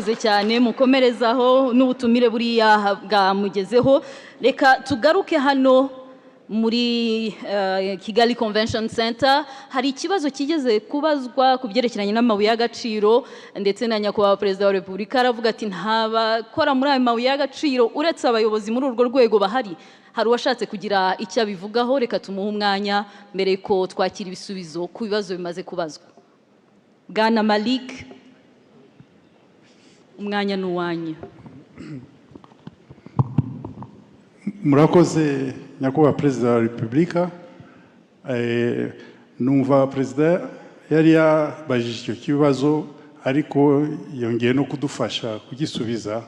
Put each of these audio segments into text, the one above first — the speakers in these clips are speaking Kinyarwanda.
cyane mukomerezaho n'ubutumire buriya bwamugezeho. Reka tugaruke hano muri Kigali Convention Center. Hari ikibazo kigeze kubazwa ku byerekeranye n'amabuye y'agaciro, ndetse na nyakubahwa Perezida wa Repubulika aravuga ati ntabakora muri ayo mabuye y'agaciro uretse abayobozi muri urwo rwego bahari. Hari uwashatse kugira icyo abivugaho, reka tumuhe umwanya mbere ko twakira ibisubizo ku bibazo bimaze kubazwa. Bwana Malik, umwanya n'uwanyu. Murakoze nyakubahwa Perezida wa Repubulika. Numva Perezida yari yabajije icyo kibazo ariko yongeye no kudufasha kugisubiza.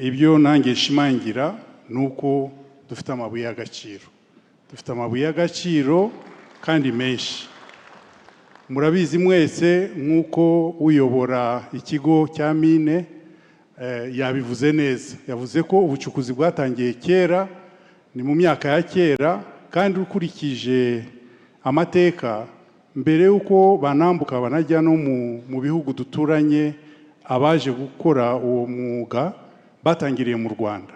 Ibyo nanjye nshimangira nuko dufite amabuye y'agaciro. Dufite amabuye y'agaciro kandi menshi. Murabizi mwese nk'uko uyobora ikigo cya mine yabivuze neza. Yavuze ko ubucukuzi bwatangiye kera, ni mu myaka ya kera, kandi ukurikije amateka mbere yuko banambuka banajya no mu bihugu duturanye, abaje gukora uwo mwuga batangiriye mu Rwanda.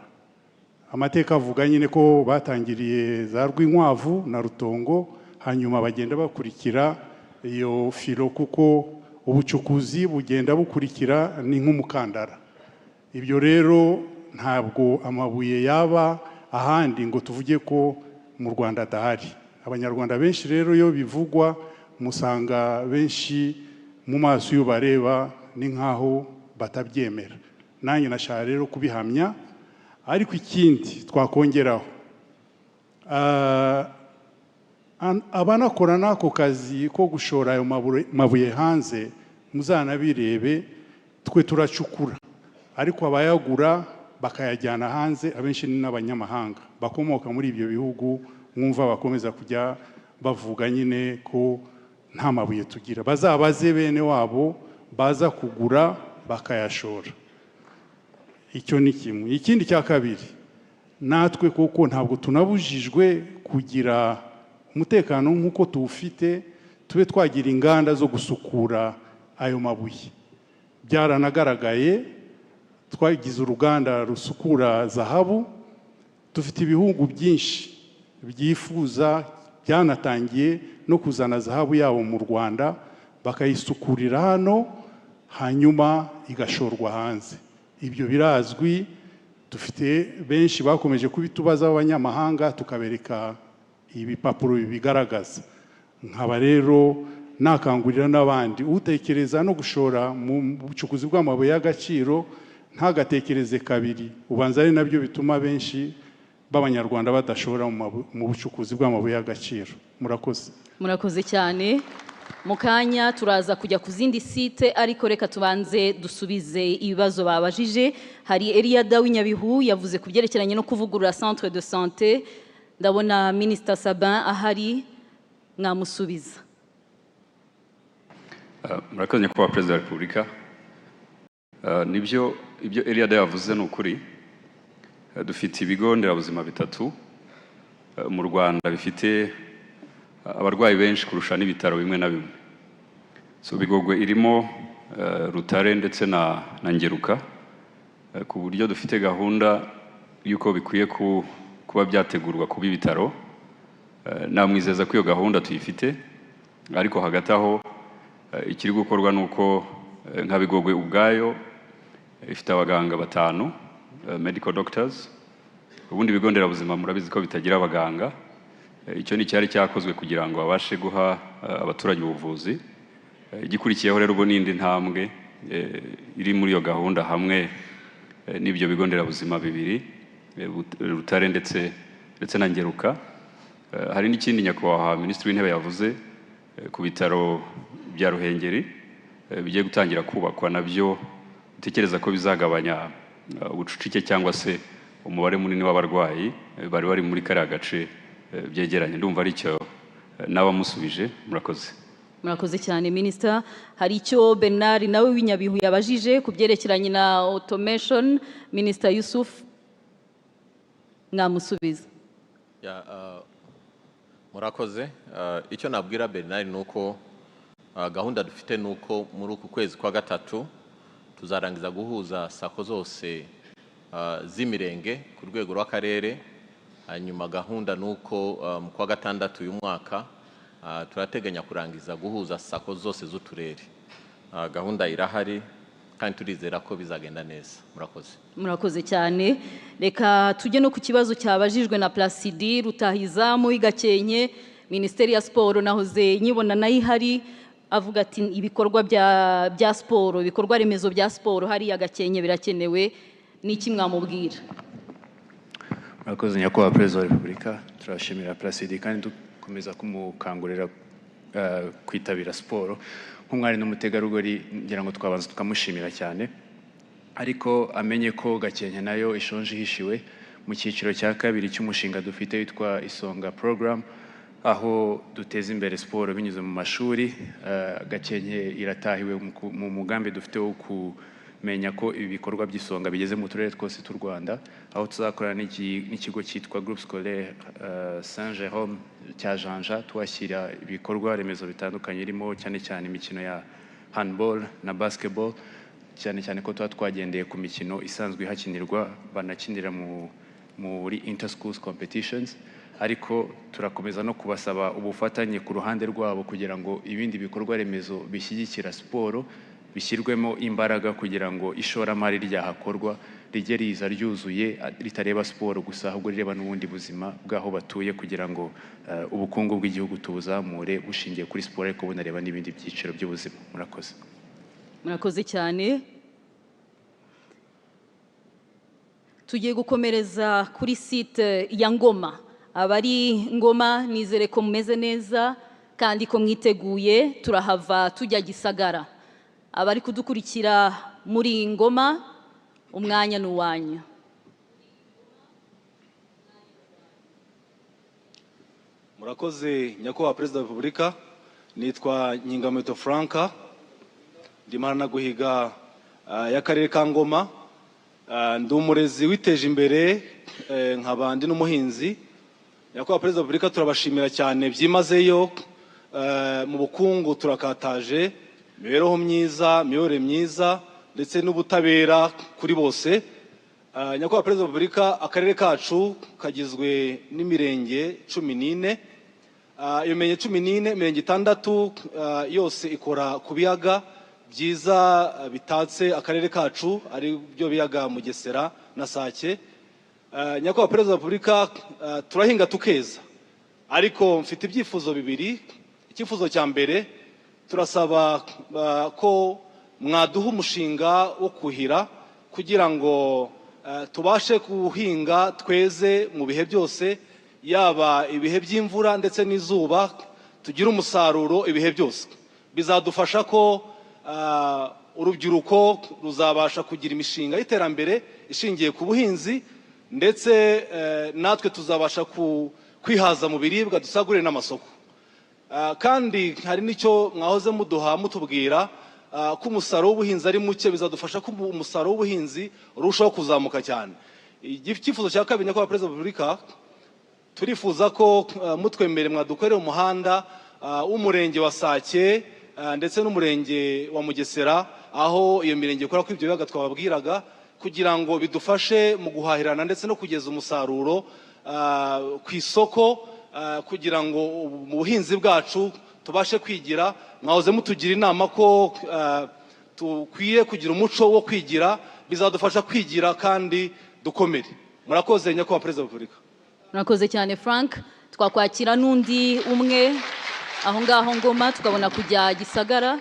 Amateka avuga nyine ko batangiriye za Rwinkwavu na Rutongo, hanyuma bagenda bakurikira iyo filo kuko ubucukuzi bugenda bukurikira ni nk'umukandara. Ibyo rero ntabwo amabuye yaba ahandi ngo tuvuge ko mu Rwanda adahari. Abanyarwanda benshi rero iyo bivugwa musanga benshi mu maso iyo bareba ni nkaho batabyemera. Nanjye nashaka rero kubihamya, ariko ikindi twakongeraho, abanakora n'ako kazi ko gushora ayo mabuye hanze muzanabirebe, twe turacukura, ariko abayagura bakayajyana hanze abenshi ni n'abanyamahanga bakomoka muri ibyo bihugu. Mwumva bakomeza kujya bavuga nyine ko nta mabuye tugira. Bazabaze bene wabo baza kugura bakayashora. Icyo ni kimwe. Ikindi cya kabiri, natwe kuko ntabwo tunabujijwe kugira umutekano nk'uko tuwufite, tube twagira inganda zo gusukura ayo mabuye. Byaranagaragaye, twagize uruganda rusukura zahabu. Dufite ibihugu byinshi byifuza, byanatangiye no kuzana zahabu yabo mu Rwanda bakayisukurira hano, hanyuma igashorwa hanze. Ibyo birazwi. Dufite benshi bakomeje kubitubaza abanyamahanga, tukabereka ibipapuro bibigaragaza. Nkaba rero nakangurira n'abandi utekereza no gushora mu bucukuzi bw'amabuye y'agaciro ntagatekereze kabiri. Ubanza ari nabyo bituma benshi b'Abanyarwanda badashora mu bucukuzi bw'amabuye y'agaciro. Murakoze. Murakoze cyane. Mukanya turaza kujya ku zindi site, ariko reka tubanze dusubize ibibazo babajije. Hari Eliada w'Inyabihu yavuze ku byerekeranye no kuvugurura centre de santé. Ndabona Minister Sabin ahari, mwamusubiza. Murakoze nyakubahwa Perezida wa Repubulika. Nibyo ibyo Eliada yavuze ni ukuri. Dufite ibigo nderabuzima bitatu mu Rwanda bifite abarwayi benshi kurusha n'ibitaro bimwe na bimwe. Bigogwe irimo Rutare ndetse na Ngeruka, ku buryo dufite gahunda y'uko bikwiye kuba byategurwa kuba ibitaro. Namwizeza ko iyo gahunda tuyifite, ariko hagati aho ikiri gukorwa nuko nka Bigogwe ubwayo ifite abaganga 5 medical doctors. Ubundi bigo nderabuzima murabizi ko bitagira abaganga. Icyo ni cyari cyakozwe kugira ngo babashe guha abaturage ubuvuzi. Igikurikiyeho rero ubu n'indi ntambwe iri muri iyo gahunda hamwe n'ibyo bigo nderabuzima 2, Rutare ndetse na Ngeruka. Hari n'ikindi nyakubahwa Minisitiri w'Intebe yavuze ku bitaro bya Ruhengeri bigiye gutangira kubakwa, nabyo utekereza ko bizagabanya ubucucike cyangwa se umubare munini w'abarwayi bari muri kariya gace byegeranye. Ndumva ari cyo n'abamusubije. Murakoze. Murakoze cyane Minister. Hari icyo Bernard nawe w'Inyabihu yabajije ku byerekeranye na automation. Minister Yusuf, mwamusubiza. Murakoze. Icyo nabwira Bernard nuko gahunda dufite nuko muri uku kwezi kwa gatatu tuzarangiza guhuza sako zose z'imirenge ku rwego rw'akarere. Hanyuma gahunda nuko mu kwa gatandatu uyu mwaka turateganya kurangiza guhuza sako zose z'uturere. Gahunda irahari kandi turizera ko bizagenda neza. Murakoze. Murakoze cyane. Reka tujye no ku kibazo cyabajijwe na Placidi Rutahizamu Igakenke. Minisiteri ya Siporo nahoze nyibona nayo ihari, avuga ati ibikorwa bya siporo, ibikorwa remezo bya siporo hari Agakenke birakenewe. Niki mwamubwira? Murakoze nyakubahwa Perezida wa Repubulika, turashimira Placidi kandi dukomeza kumukangurira kwitabira siporo. Nk'umwari n'umutegarugori ngira ngo twabanza tukamushimira cyane, ariko amenye ko Gakenke nayo ishonje ihishiwe mu cyiciro cya kabiri cy'umushinga dufite witwa Isonga Program, aho duteza imbere siporo binyuze mu mashuri. Gakenke iratahiwe mu mugambi dufite wo kumenya ko ibi bikorwa by'Isonga bigeze mu turere twose tw'u Rwanda, aho tuzakorana n'ikigo cyitwa Groupe Scolaire Saint Jérôme cya Janja, twashyira ibikorwa remezo bitandukanye irimo cyane cyane imikino ya handball na basketball, cyane cyane ko tuba twagendeye ku mikino isanzwe hakinirwa banakinira muri inter-schools competitions. Ariko turakomeza no kubasaba ubufatanye ku ruhande rwabo kugira ngo ibindi bikorwa remezo bishyigikira siporo bishyirwemo imbaraga kugira ngo ishoramari ryahakorwa rijye riza ryuzuye, ritareba siporo gusa ahubwo rireba n'ubundi buzima bw'aho batuye, kugira ngo ubukungu bw'igihugu tubuzamure bushingiye kuri siporo ariko bunareba n'ibindi byiciro by'ubuzima. Murakoze. Murakoze cyane. Tugiye gukomereza kuri site ya Ngoma. Abari Ngoma nizere ko mumeze neza kandi ko mwiteguye, turahava tujya Gisagara. Abari kudukurikira muri Ngoma, umwanya n'uwanyu. Murakoze nyakubahwa Perezida wa Repubulika, nitwa Nyingameto Franka, ndimana guhiga y'akarere ka Ngoma. Ndi umurezi witeje imbere nk'abandi n'umuhinzi. Nyakubahwa Perezida wa Repubulika, turabashimira cyane byimazeyo. Mu bukungu turakataje, imibereho myiza, imiyoborere myiza ndetse n'ubutabera kuri bose. Nyakubahwa Perezida wa Repubulika, akarere kacu kagizwe n'imirenge 14. Iyo mirenge 14, imirenge 6 yose ikora ku biyaga byiza bitatse akarere kacu, ari byo biyaga Mugesera na Sake. Nyakubahwa Perezida wa Repubulika, turahinga tukeza, ariko mfite ibyifuzo bibiri. Icyifuzo cya mbere, turasaba ko mwaduha umushinga wo kuhira kugira ngo tubashe guhinga tweze mu bihe byose, yaba ibihe by'imvura ndetse n'izuba, tugire umusaruro ibihe byose. Bizadufasha ko urubyiruko ruzabasha kugira imishinga y'iterambere ishingiye ku buhinzi, ndetse natwe tuzabasha kwihaza mu biribwa, dusagurire n'amasoko. Kandi hari n'icyo mwahoze muduha mutubwira ko umusaruro w'ubuhinzi ari muke, bizadufasha ko umusaruro w'ubuhinzi urushaho kuzamuka cyane. Icyifuzo cya kabiri, nyakubahwa Perezida wa Repubulika, turifuza ko mutwemere mwadukorera umuhanda w'umurenge wa Sake ndetse n'umurenge wa Mugesera, aho iyo mirenge ikora kuri ibyo biyaga twababwiraga, kugira ngo bidufashe mu guhahirana ndetse no kugeza umusaruro ku isoko, kugira ngo mu buhinzi bwacu tubashe kwigira. Mwahoze mutugira inama ko tukwiye kugira umuco wo kwigira, bizadufasha kwigira kandi dukomere. Murakoze nyakubahwa Perezida wa Repubulika. Murakoze cyane Frank. Twakwakira n'undi umwe aho ngaho Ngoma, tukabona kujya Gisagara.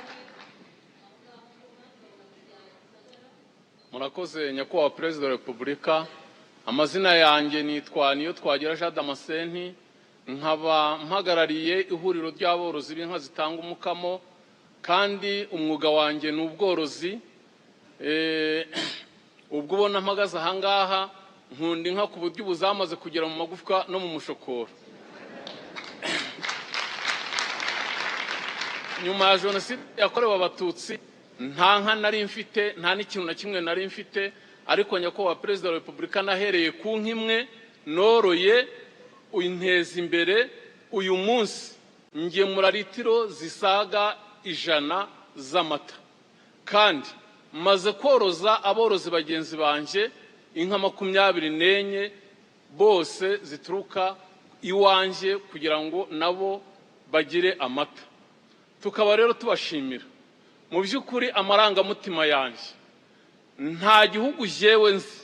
Murakoze nyakubahwa Perezida wa Repubulika. Amazina yanjye nitwa Niyotwagira Jean Damascene, nkaba mpagarariye ihuriro ry'aborozi b'inka zitanga umukamo, kandi umwuga wanjye ni ubworozi. Ubwo ubona mpagaze ahangaha, nkunda inka ku buryo ubu zamaze kugera mu magufwa no mu mushokoro. Nyuma ya jenoside yakorewe Abatutsi, nta nka nari mfite, nta n'ikintu na kimwe nari mfite, ariko nyakubahwa Perezida wa Repubulika, nahereye ku nka imwe noroye inteza imbere. Uyu munsi ngemura litiro zisaga 100 z'amata, kandi maze koroza aborozi bagenzi banje inka 24 bose zituruka iwanje kugira ngo nabo bagire amata. Tukaba rero tubashimira. Mu by'ukuri amarangamutima yanje nta gihugu jewe nzi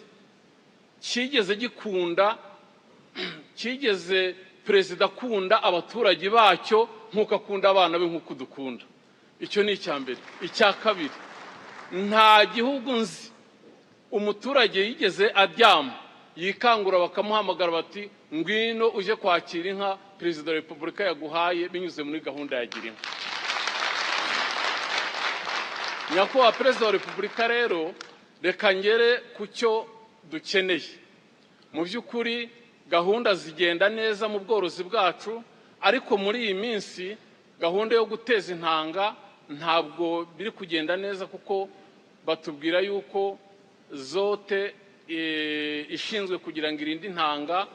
kigeze gikunda kigeze perezida akunda abaturage bacyo nkuko akunda abana be nkuko dukunda. Icyo ni icyambere. Icya kabiri, nta gihugu nzi umuturage yigeze aryama yikangura bakamuhamagara bati ngwino uje kwakira inka perezida wa Repubulika yaguhaye binyuze muri gahunda ya Girinka. Nyakubahwa perezida wa Repubulika rero reka ngere ku cyo dukeneye. Mu by'ukuri gahunda zigenda neza mu bworozi bwacu, ariko muri iyi minsi gahunda yo guteza intanga ntabwo biri kugenda neza kuko batubwira yuko zote ishinzwe kugira ngo irinde intanga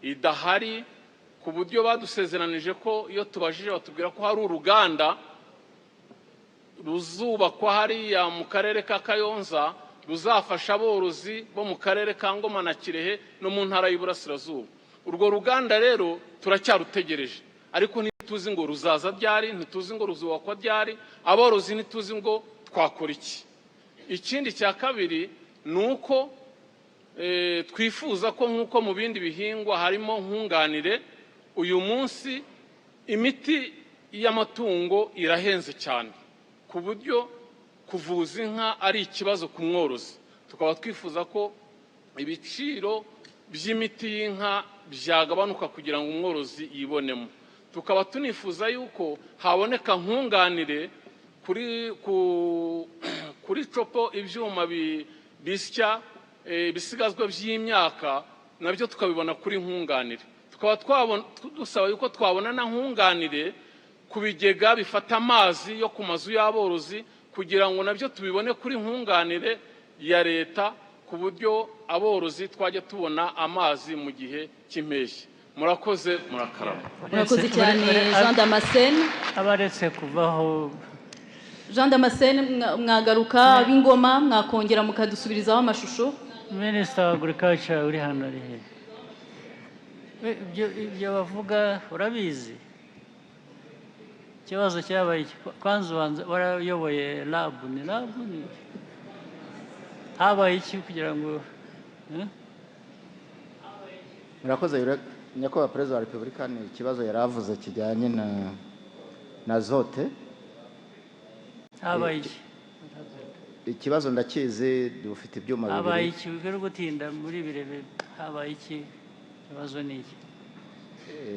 idahari, ku buryo badusezeranije ko iyo tubajije batubwira ko hari uruganda ruzubakwa hariya mu karere ka Kayonza ruzafasha aborozi bo mu karere ka Ngoma na Kirehe no mu ntara y'Iburasirazuba. Urwo ruganda rero turacyarutegereje, ariko ntituzi ngo ruzaza ryari, ntituzi ngo ruzubakwa ryari, aborozi ntituzi ngo twakora iki. Ikindi cya kabiri nuko twifuza ko nkuko mu bindi bihingwa harimo nkunganire, uyu munsi imiti y'amatungo irahenze cyane ku buryo kuvuza inka ari ikibazo ku mworozi. Tukaba twifuza ko ibiciro by'imiti y'inka byagabanuka kugira ngo umworozi yibonemo. Tukaba tunifuza yuko haboneka nkunganire kuri copo ibyuma bisya bisigazwa by'imyaka, nabyo tukabibona kuri nkunganire. Tukaba dusaba yuko twabona na nkunganire ku bigega bifata amazi yo ku mazu y'aborozi kugira ngo nabyo tubibone kuri nkunganire ya leta, ku buryo aborozi twajya tubona amazi mu gihe cy'impeshyi. Murakoze, murakarama. Murakoze cyane Jean Damascene. Abaretse kuvaho Jean Damascene, mwagaruka b'Ingoma mwakongera mukadusubirizaho amashusho. Minister of Agriculture uri hano ari he? Ibyo bavuga urabizi. Ikibazo cyabaye kwanza warayoboye lab ni habaye iki kugira ngo murakoze. Nyakubahwa perezida wa Repubulika, ni ikibazo yaravuze kijyanye na zote. habaye iki? Ikibazo ndakizi, dufite ibyuma bibiri. habaye iki bigero gutinda muri birebe? habaye iki? Ikibazo ni iki?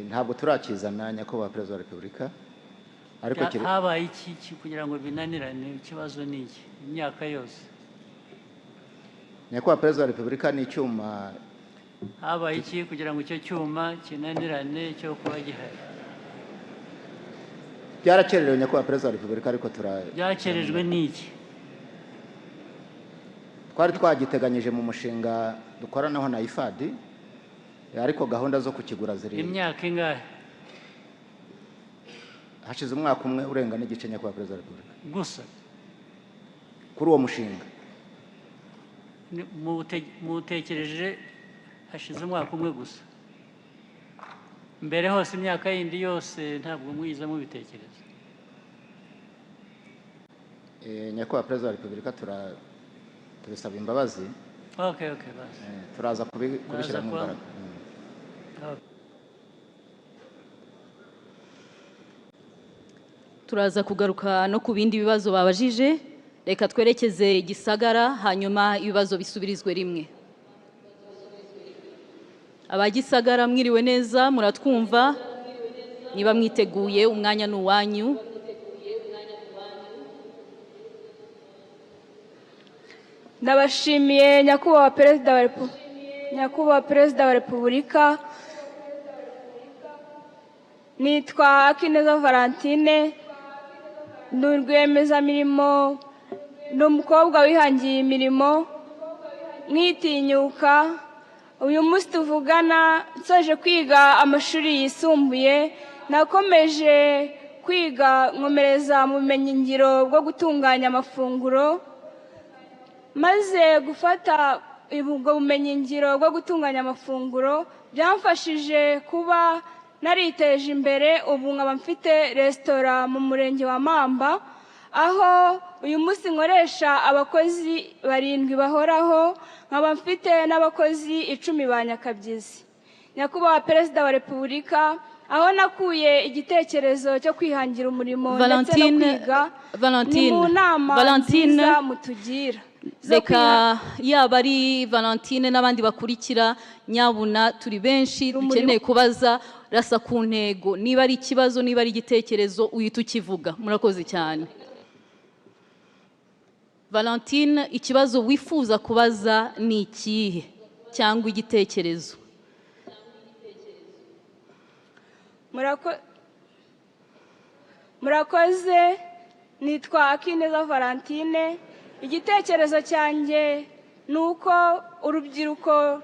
Ntabwo turakizana Nyakubahwa perezida wa Repubulika, ariko habaye iki kugira ngo binanirane? Ikibazo ni iki? Imyaka yose Nyakubahwa perezida wa Repubulika, ni icyuma. habaye iki kugira ngo icyo cyuma kinanirane cyo kuba gihari? Byarakererewe Nyakubahwa perezida wa Repubulika, ariko byakerejwe n'iki? Twari twagiteganyije mu mushinga dukoranaho na IFAD, ariko gahunda zo kukigura ziri. Imyaka ingahe? Hashize umwaka umwe urenga n'igice Nyakubahwa perezida wa Repubulika gusa kuri uwo mushinga. mutekereje hashize umwaka umwe gusa? Mbere hose imyaka yindi yose ntabwo mwiza mubitekereza? Nyakubahwa perezida wa Repubulika, turasaba imbabazi. Okay, basi. Turaza kubishyira mu imbaraga. Turaza kugaruka no ku bindi bibazo babajije. Reka twerekeze Gisagara, hanyuma ibibazo bisubirizwe rimwe. Abagisagara mwiriwe neza, muratwumva? Niba mwiteguye umwanya n'uwanyu. Ndabashimiye Nyakubahwa Perezida wa Repubulika. Nitwa Akineza Valentine, ndi rwiyemezamirimo, ndi umukobwa wihangiye imirimo, mwitinyuka. Uyu munsi tuvugana nsoje kwiga amashuri yisumbuye, nakomeje kwiga nkomereza mu bumenyingiro bwo gutunganya amafunguro. maze gufata ubwo bumenyingiro bwo gutunganya amafunguro byamfashije kuba nariteje imbere. Ubu nkaba mfite resitora mu murenge wa Mamba, aho uyu munsi nkoresha abakozi 7 bahoraho, nkaba mfite n'abakozi 10 ba Nyakabyizi. Nyakubahwa Perezida wa Repubulika, aho nakuye igitekerezo cyo kwihangira umurimo ndetse no kwiga ni mu nama nziza mutugira. Reka yaba ari Valentine n'abandi bakurikira, nyabuna turi benshi dukeneye kubaza, rasa ku ntego, niba ari ikibazo niba ari igitekerezo uhita ukivuga. Murakoze cyane. Valentine, ikibazo wifuza kubaza ni ikihe cyangwa igitekerezo? Murakoze, nitwa Akineza Valentine. Igitekerezo cyanjye ni uko urubyiruko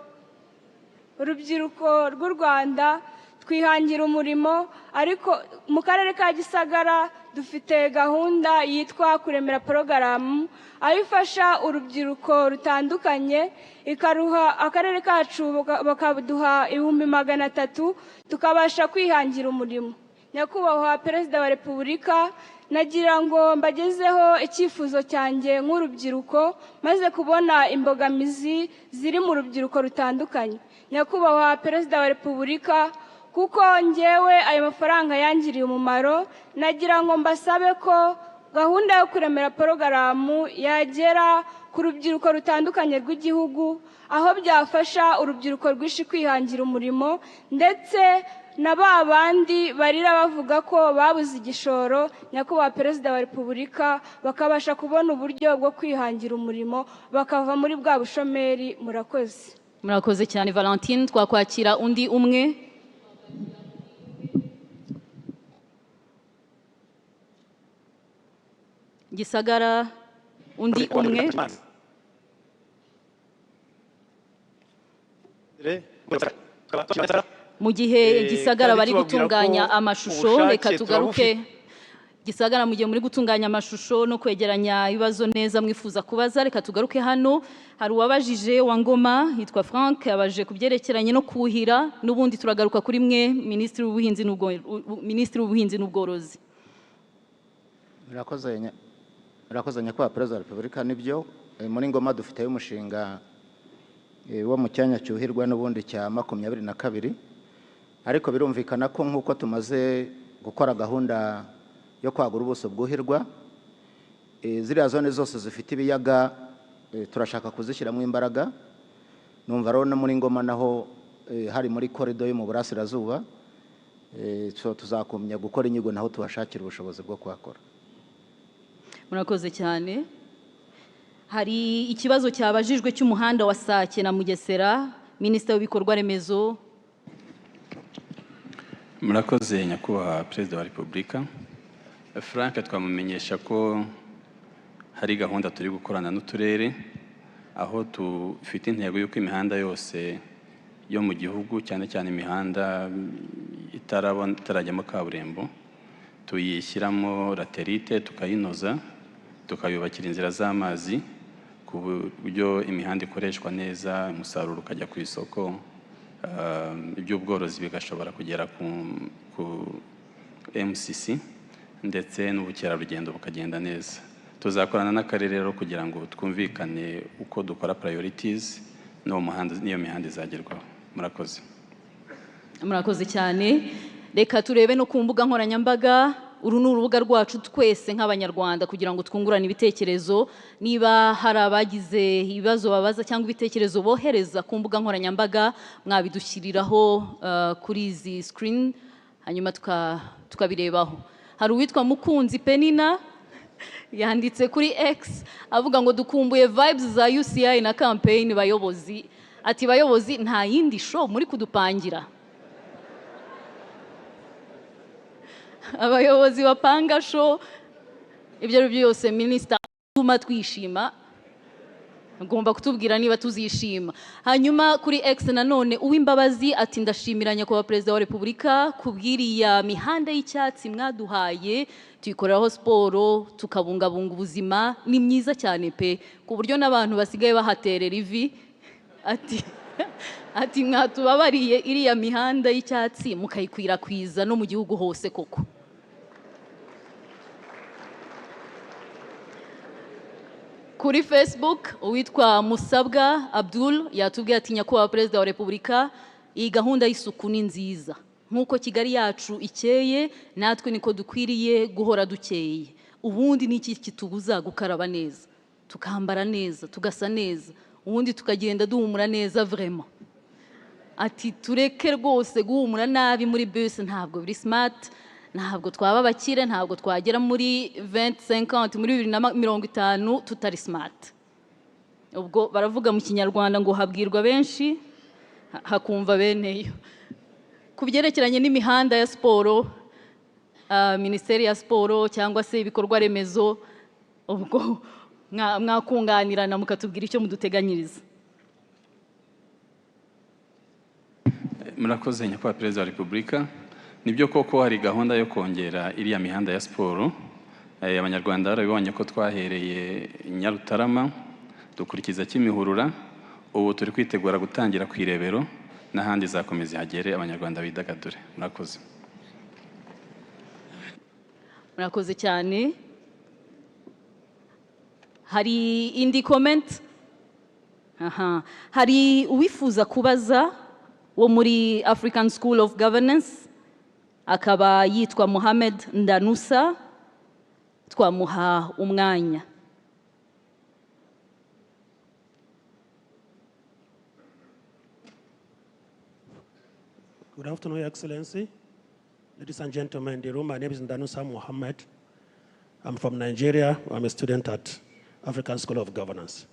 rw'u Rwanda twihangira umurimo, ariko mu karere ka Gisagara dufite gahunda yitwa kuremera porogaramu, aho ifasha urubyiruko rutandukanye, ikaruha akarere kacu bakaduha 300,000 tukabasha kwihangira umurimo. Nyakubahwa Perezida wa Repubulika, nagira ngo mbagezeho icyifuzo cyanjye nk'urubyiruko, maze kubona imbogamizi ziri mu rubyiruko rutandukanye. Nyakubahwa Perezida wa Repubulika, kuko ngewe ayo mafaranga yangiriye umumaro, nagira ngo mbasabe ko gahunda yo kuremera porogaramu yagera ku rubyiruko rutandukanye rw'igihugu, aho byafasha urubyiruko rwinshi kwihangira umurimo, ndetse na ba bandi barira bavuga ko babuze igishoro. Nyakubahwa Perezida wa Repubulika, bakabasha kubona uburyo bwo kwihangira umurimo, bakava muri bwa bushomeri. Murakoze. Murakoze cyane Valentine. Twakwakira undi umwe. Gisagara, undi umwe. Mu gihe Gisagara bari gutunganya amashusho, reka tugaruke Gisagara mu gihe muri gutunganya amashusho no kwegeranya ibibazo neza mwifuza kubaza, reka tugaruke hano. Hari uwabajije wa Ngoma, yitwa Frank, abaje kubyerekeranye no kuhira, n'ubundi turagaruka kuri mwe Minisitiri w'Ubuhinzi n'Ubworozi. Murakoze Nyakubahwa Perezida wa Repubulika. Nibyo, muri Ngoma dufite umushinga wo mu cyanya cyuhirwa n'ubundi cya 22, ariko birumvikana ko nk'uko tumaze gukora gahunda yo kwagura ubuso bwuhirwa, ziriya zone zose zifite ibiyaga turashaka kuzishyiramo imbaraga. Numva rero no muri Ngoma naho hari muri korido yo mu burasirazuba, tuzakomya gukora inyigo naho tubashakira ubushobozi bwo kuhakora. Murakoze cyane. Hari ikibazo cyabajijwe cy'umuhanda wa Sake na Mugesera, Minisitiri w'ibikorwa remezo. Murakoze Nyakubahwa Perezida wa Repubulika. Frank, twamumenyesha ko hari gahunda turi gukorana n'uturere, aho tufite intego y'uko imihanda yose yo mu gihugu, cyane cyane imihanda itarajyamo kaburimbo, tuyishyiramo laterite, tukayinoza, tukayubakira inzira z'amazi, ku buryo imihanda ikoreshwa neza, umusaruro ukajya ku isoko, iby'ubworozi bigashobora kugera ku MCC, ndetse n'ubukerarugendo bukagenda neza. Tuzakorana n'akarere rero kugira ngo twumvikane uko dukora priorities n'iyo mihanda izagerwaho. Murakoze. Murakoze cyane. Reka turebe no ku mbuga nkoranyambaga. Uru ni urubuga rwacu twese nk'Abanyarwanda kugira ngo twungurane ibitekerezo. Niba hari abagize ibibazo babaza cyangwa ibitekerezo bohereza ku mbuga nkoranyambaga, mwabidushyiriraho kuri izi screen, hanyuma tukabirebaho. Hari uwitwa Mukunzi Penina, yanditse kuri X avuga ngo dukumbuye vibes za UCI na campaign bayobozi. Ati bayobozi, nta yindi show muri kudupangira? Abayobozi bapanga show ibyo byose Minisitiri atuma twishima. ngomba kutubwira niba tuzishima. Hanyuma kuri X nanone Uwimbabazi ati ndashimira nyakubahwa Perezida wa Repubulika kubwiriya mihanda y'icyatsi mwaduhaye tuyikoreraho siporo tukabungabunga ubuzima, ni myiza cyane pe ku buryo n'abantu basigaye bahaterera ivi. Ati mwatubabariye iriya mihanda y'icyatsi mukayikwirakwiza no mu gihugu hose koko. Kuri Facebook uwitwa Musabwa Abdul yatubwiye ati nyakubahwa Perezida wa Repubulika iyi gahunda y'isuku ni nziza, nkuko Kigali yacu ikeye natwe niko dukwiriye guhora dukeye. Ubundi niki kitubuza gukaraba neza, tukambara neza, tugasa neza, ubundi tukagenda duhumura neza vraiment. Ati tureke rwose guhumura nabi muri bus, ntabwo biri smart, ntabwo twaba bakire, ntabwo twagera muri 2050 muri 2050 tutari smart. Ubwo baravuga mu Kinyarwanda ngo habwirwa benshi hakumva beneyo. Kubyerekeranye n'imihanda ya siporo, Minisiteri ya Siporo cyangwa se ibikorwa remezo, ubwo mwakunganirana mukatubwira icyo muduteganyiriza. Murakoze nyakubahwa Perezida wa Repubulika. Nibyo koko hari gahunda yo kongera iriya mihanda ya siporo. Abanyarwanda barabibonye ko twahereye Nyarutarama dukurikiza Kimihurura, ubu turi kwitegura gutangira ku Irebero n'ahandi zakomeza hagere abanyarwanda bidagadure. Murakoze. Murakoze cyane. Hari indi comment? Hari uwifuza kubaza wo muri African School of Governance akaba yitwa Mohamed Ndanusa, twamuha umwanya. Good afternoon, Your Excellency. Ladies and gentlemen in the room, my name is Ndanusa Mohammed. I'm from Nigeria. I'm a student at African School of Governance.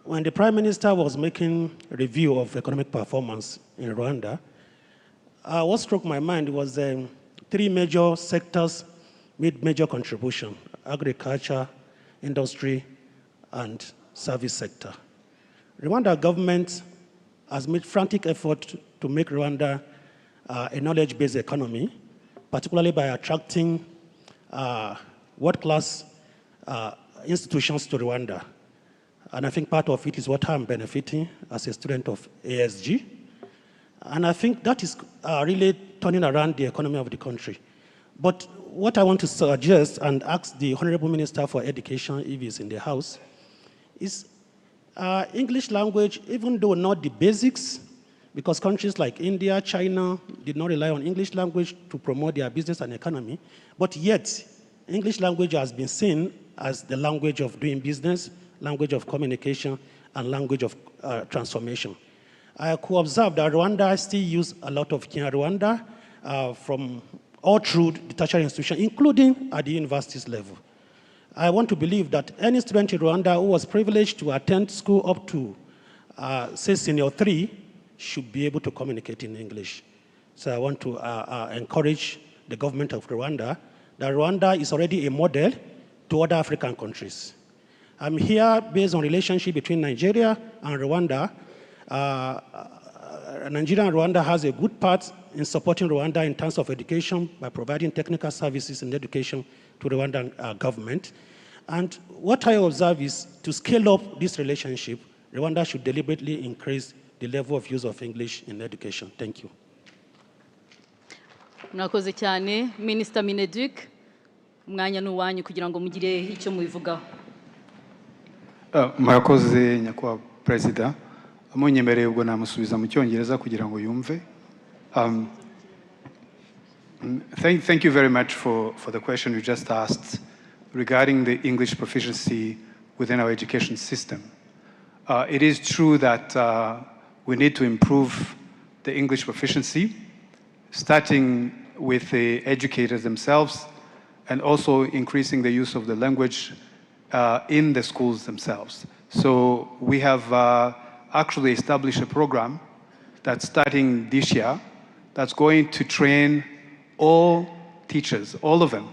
When the Prime Minister was making a review of economic performance in Rwanda, what struck my mind was three major sectors made major contribution: agriculture, industry, and service sector. Rwanda government has made frantic effort to make Rwanda a knowledge-based economy, particularly by attracting world-class institutions to Rwanda. And I think part of it is what I'm benefiting as a student of ASG. And I think that is really turning around the economy of the country. But what I want to suggest and ask the Honorable Minister for Education, if he's in the House, is English language, even though not the basics, because countries like India, China did not rely on English language to promote their business and economy, but yet English language has been seen as the language of doing business, language of communication, and language of transformation. I could observe that Rwanda still use a lot of Kinyarwanda from all through the tertiary institution, including at the universities level. I want to believe that any student in Rwanda who was privileged to attend school up to, say, senior 3, should be able to communicate in English. So I want to encourage the government of Rwanda that Rwanda is already a model to other African countries. I'm here based on relationship between Nigeria and Rwanda. Nigeria and Rwanda has a good part in supporting Rwanda in terms of education by providing technical services and education to the Rwandan government. And what I observe is to scale up this relationship, Rwanda should deliberately increase the level of use of English in education. Thank you. Murakoze cyane. Minister Mineduc, umwanya n'uwanyu kugira ngo mugire icyo mubivugaho. Murakoze nyakubahwa Perezida. Amunyemereye ubwo namusubiza mu Cyongereza kugira ngo yumve. Thank you very much for the question you just asked regarding the English proficiency within our education system. It is true that we need to improve the English proficiency, starting with the educators themselves and also increasing the use of the language in the schools themselves. So we have actually established a program that's starting this year that's going to train all teachers, all of them,